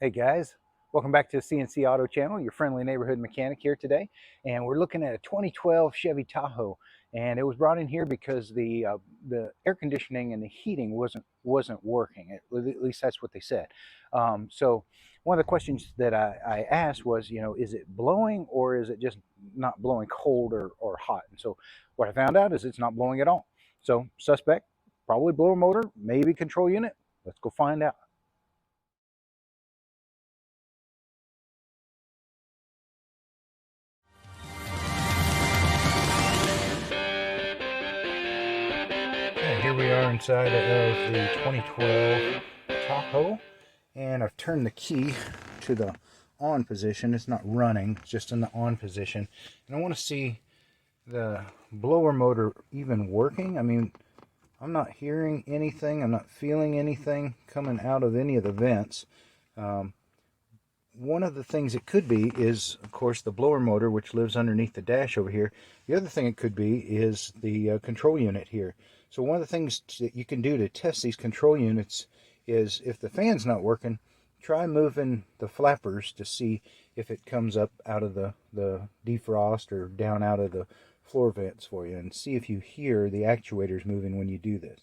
Hey guys, welcome back to the CNC Auto Channel, your friendly neighborhood mechanic here today. And we're looking at a 2012 Chevy Tahoe. And it was brought in here because the air conditioning and the heating wasn't working. At least that's what they said. So one of the questions that I asked was, is it blowing or is it just not blowing cold or hot? And so what I found out is it's not blowing at all. So suspect, probably blower motor, maybe control unit. Let's go find out. Here we are inside of the 2012 Tahoe, and I've turned the key to the on position. It's not running, it's just in the on position. And I want to see the blower motor even working. I mean, I'm not hearing anything, I'm not feeling anything coming out of any of the vents. One of the things it could be is, of course, the blower motor, which lives underneath the dash over here. The other thing it could be is the control unit here. So one of the things that you can do to test these control units is, if the fan's not working, try moving the flappers to see if it comes up out of the defrost or down out of the floor vents for you, and see if you hear the actuators moving when you do this.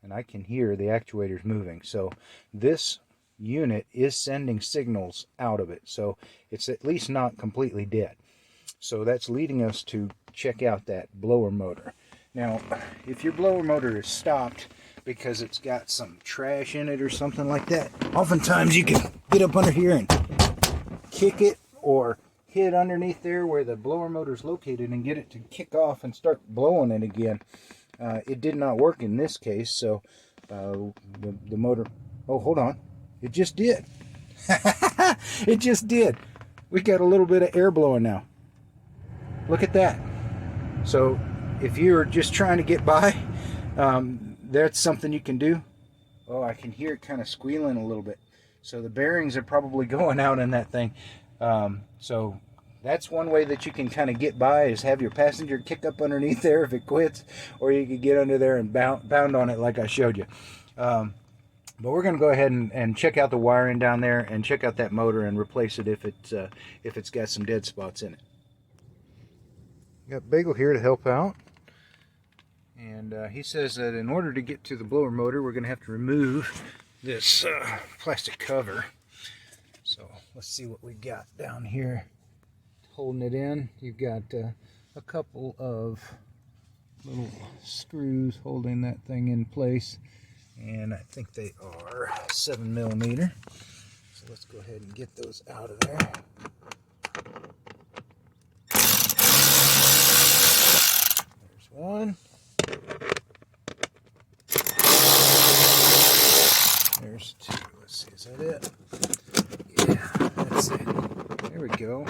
And I can hear the actuators moving. So this unit is sending signals out of it, so it's at least not completely dead. So that's leading us to check out that blower motor. Now, if your blower motor is stopped because it's got some trash in it or something like that, oftentimes you can get up under here and kick it or hit underneath there where the blower motor is located and get it to kick off and start blowing it again. It did not work in this case, so the motor, oh, hold on. It just did. It just did. We got a little bit of air blowing now. Look at that. So if you're just trying to get by, that's something you can do. Oh, I can hear it kind of squealing a little bit. So the bearings are probably going out in that thing. So that's one way that you can kind of get by, is have your passenger kick up underneath there if it quits, or you could get under there and bound on it like I showed you. But we're going to go ahead and check out the wiring down there and check out that motor and replace it if it's got some dead spots in it. Got Bagel here to help out, and he says that in order to get to the blower motor, we're going to have to remove this plastic cover. So let's see what we got down here holding it in. You've got a couple of little screws holding that thing in place, and I think they are 7mm. So let's go ahead and get those out of there. There's one. There's two. Let's see, is that it? Yeah, that's it. There we go.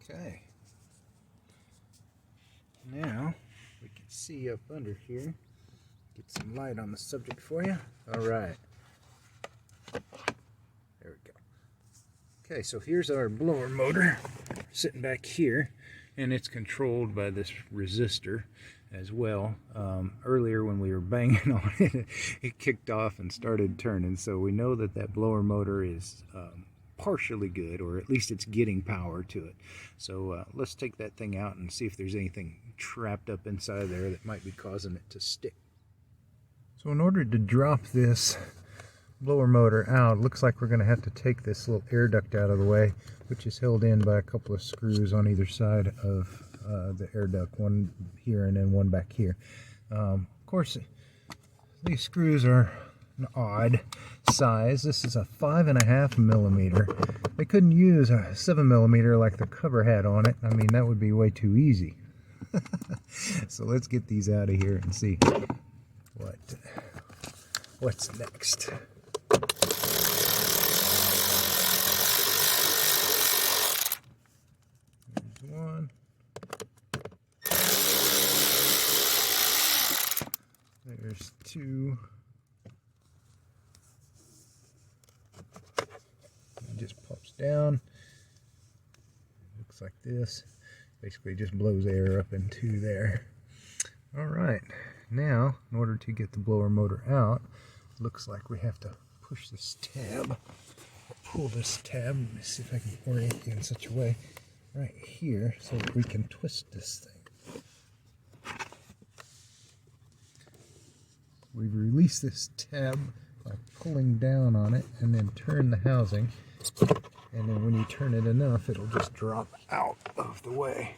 Okay. Now we can see up under here. Get some light on the subject for you. All right. There we go. Okay, so here's our blower motor sitting back here, and it's controlled by this resistor as well. Earlier when we were banging on it, it kicked off and started turning. So we know that that blower motor is partially good, or at least it's getting power to it. So let's take that thing out and see if there's anything trapped up inside there that might be causing it to stick. So in order to drop this blower motor out, looks like we're going to have to take this little air duct out of the way, which is held in by a couple of screws on either side of the air duct, one here and then one back here. Of course, these screws are an odd size. This is a 5.5mm. They couldn't use a 7mm like the cover had on it. I mean, that would be way too easy. So let's get these out of here and see what's next. There's one. There's two. It just pops down. Looks like this. Basically just blows air up into there. All right. Now, in order to get the blower motor out, looks like we have to push this tab, or pull this tab. Let me see if I can orient you in such a way right here so that we can twist this thing. We've released this tab by pulling down on it and then turn the housing. And then when you turn it enough, it'll just drop out of the way.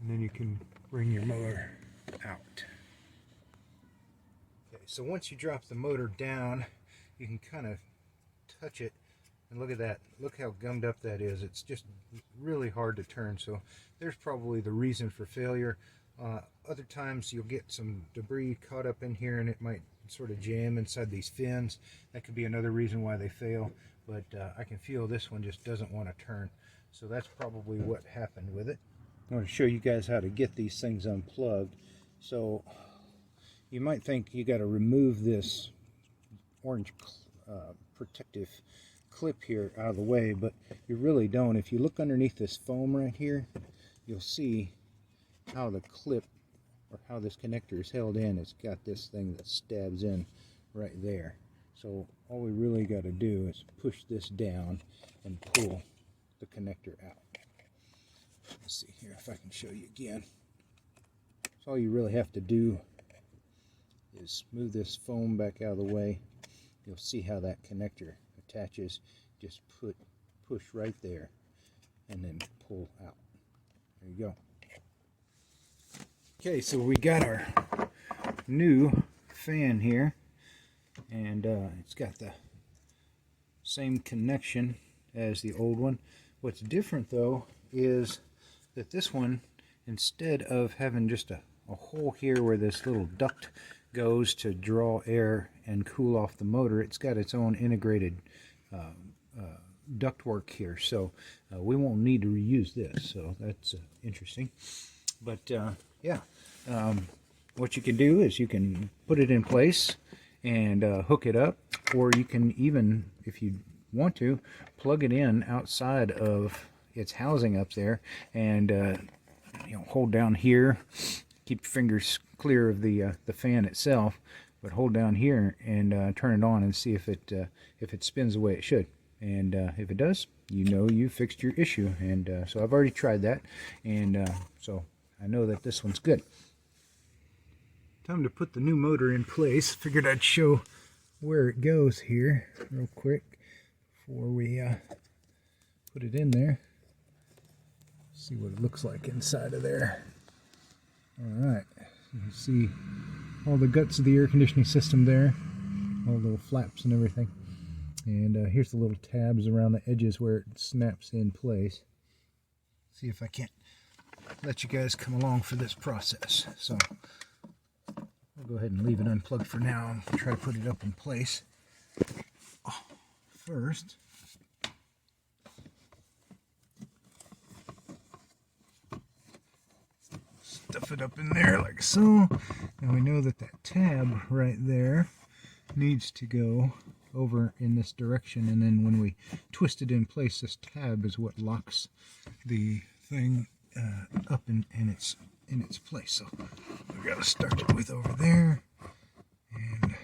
And then you can bring your motor out. Okay, so once you drop the motor down, you can kind of touch it. And look at that. Look how gummed up that is. It's just really hard to turn. So there's probably the reason for failure. Other times you'll get some debris caught up in here and it might sort of jam inside these fins. That could be another reason why they fail. But I can feel this one just doesn't want to turn. So that's probably what happened with it. I want to show you guys how to get these things unplugged. So you might think you got to remove this orange protective clip here out of the way, but you really don't. If you look underneath this foam right here, you'll see how the clip, or how this connector is held in. It's got this thing that stabs in right there. So all we really got to do is push this down and pull the connector out. Let's see here if I can show you again. So all you really have to do is move this foam back out of the way. You'll see how that connector attaches. Just push right there and then pull out. There you go. Okay, so we got our new fan here, and it's got the same connection as the old one. What's different though is that this one, instead of having just a hole here where this little duct goes to draw air and cool off the motor, it's got its own integrated ductwork here, so we won't need to reuse this, so that's interesting. But yeah, what you can do is you can put it in place and hook it up, or you can even, if you want to, plug it in outside of its housing up there and you know, hold down here. Keep your fingers clear of the fan itself, but hold down here and turn it on and see if it spins the way it should. And if it does, you know you fixed your issue. And so I've already tried that, and so I know that this one's good. Time to put the new motor in place. Figured I'd show where it goes here real quick before we put it in there. See what it looks like inside of there. Alright, you can see all the guts of the air conditioning system there, all the little flaps and everything. And here's the little tabs around the edges where it snaps in place. See if I can't let you guys come along for this process. So I'll go ahead and leave it unplugged for now and try to put it up in place. First, stuff it up in there like so. And we know that that tab right there needs to go over in this direction, and then when we twist it in place, this tab is what locks the thing up in its place. So we've got to start it with over there, and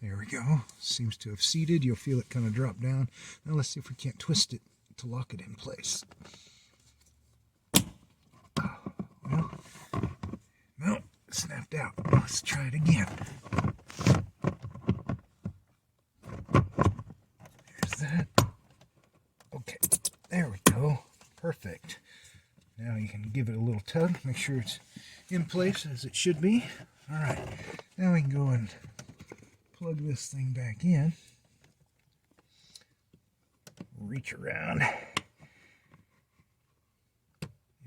there we go. Seems to have seated. You'll feel it kind of drop down. Now let's see if we can't twist it to lock it in place. Well, no, it snapped out. Let's try it again. There's that. Okay, there we go. Perfect. Now you can give it a little tug, make sure it's in place as it should be. Alright, now we can go and plug this thing back in. Reach around.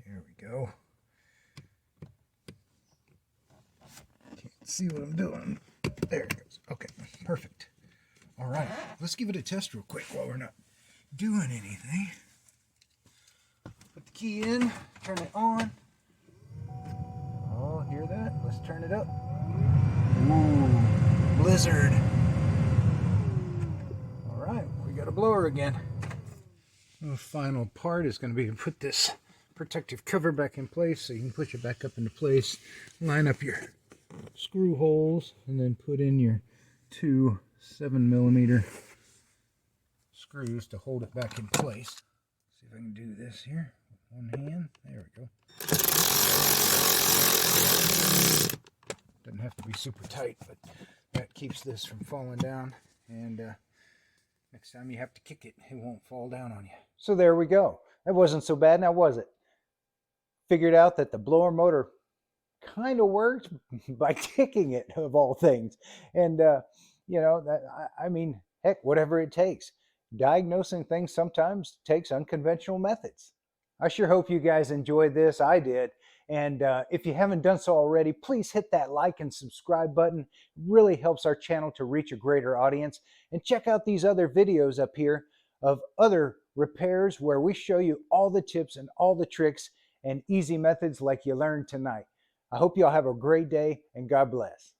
There we go. Can't see what I'm doing. There it goes. Okay, perfect. Alright, let's give it a test real quick while we're not doing anything. Put the key in, turn it on. Oh, hear that? Let's turn it up. Ooh, blizzard. Alright, we got a blower again. The final part is going to be to put this protective cover back in place so you can push it back up into place, line up your screw holes, and then put in your two 7mm screws to hold it back in place. See if I can do this here with one hand. There we go. Doesn't have to be super tight, but that keeps this from falling down. And next time you have to kick it, it won't fall down on you. So there we go. That wasn't so bad, now was it? Figured out that the blower motor kind of worked by kicking it, of all things. And you know, I mean, heck, whatever it takes. Diagnosing things sometimes takes unconventional methods. I sure hope you guys enjoyed this. I did. And if you haven't done so already, please hit that like and subscribe button. It really helps our channel to reach a greater audience. And check out these other videos up here of other repairs where we show you all the tips and all the tricks and easy methods like you learned tonight. I hope you all have a great day, and God bless.